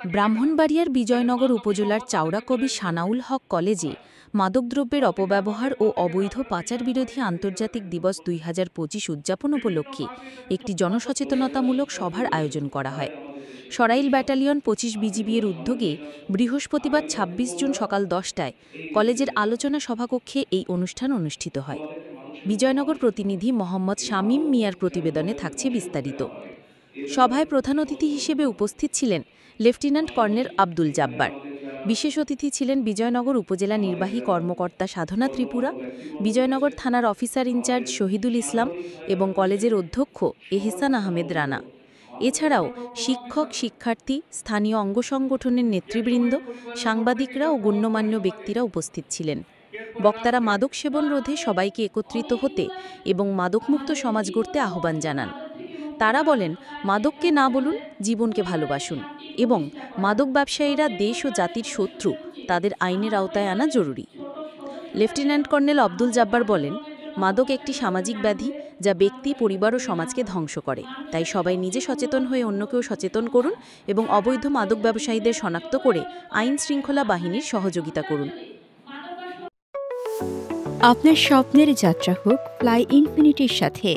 ব্রাহ্মণবাড়িয়ার বিজয়নগর উপজেলার চাওড়াকবি সানাউল হক কলেজে মাদকদ্রব্যের অপব্যবহার ও অবৈধ পাচার বিরোধী আন্তর্জাতিক দিবস ২০২৫ উদযাপন উপলক্ষে একটি জনসচেতনতামূলক সভার আয়োজন করা হয়। সরাইল ব্যাটালিয়ন ২৫ বিজিবি-এর উদ্যোগে বৃহস্পতিবার ২৬ জুন সকাল ১০টায় কলেজের আলোচনা সভাকক্ষে এই অনুষ্ঠান অনুষ্ঠিত হয়। বিজয়নগর প্রতিনিধি মোহাম্মদ শামীম মিয়ার প্রতিবেদনে থাকছে বিস্তারিত। সভায় প্রধান অতিথি হিসেবে উপস্থিত ছিলেন লেফটেন্যান্ট কর্নেল আব্দুল জাব্বার। বিশেষ অতিথি ছিলেন বিজয়নগর উপজেলা নির্বাহী কর্মকর্তা সাধনা ত্রিপুরা, বিজয়নগর থানার অফিসার ইনচার্জ শহীদুল ইসলাম এবং কলেজের অধ্যক্ষ এহসান আহমেদ রানা। এছাড়াও শিক্ষক, শিক্ষার্থী, স্থানীয় অঙ্গসংগঠনের নেতৃবৃন্দ, সাংবাদিকরা ও গণ্যমান্য ব্যক্তিরা উপস্থিত ছিলেন। বক্তারা মাদক সেবন রোধে সবাইকে একত্রিত হতে এবং মাদকমুক্ত সমাজ গড়তে আহ্বান জানান। তারা বলেন, মাদককে না বলুন, জীবনকে ভালোবাসুন এবং মাদক ব্যবসায়ীরা দেশ ও জাতির শত্রু, তাদের আইনের আওতায় আনা জরুরি। লেফটেন্যান্ট কর্নেল আব্দুল জাব্বার বলেন, মাদক একটি সামাজিক ব্যাধি যা ব্যক্তি, পরিবার ও সমাজকে ধ্বংস করে। তাই সবাই নিজে সচেতন হয়ে অন্যকেও সচেতন করুন এবং অবৈধ মাদক ব্যবসায়ীদের শনাক্ত করে আইন শৃঙ্খলা বাহিনীর সহযোগিতা করুন। আপনার স্বপ্নের যাত্রা হোক ফ্লাই ইনফিনিটির সাথে।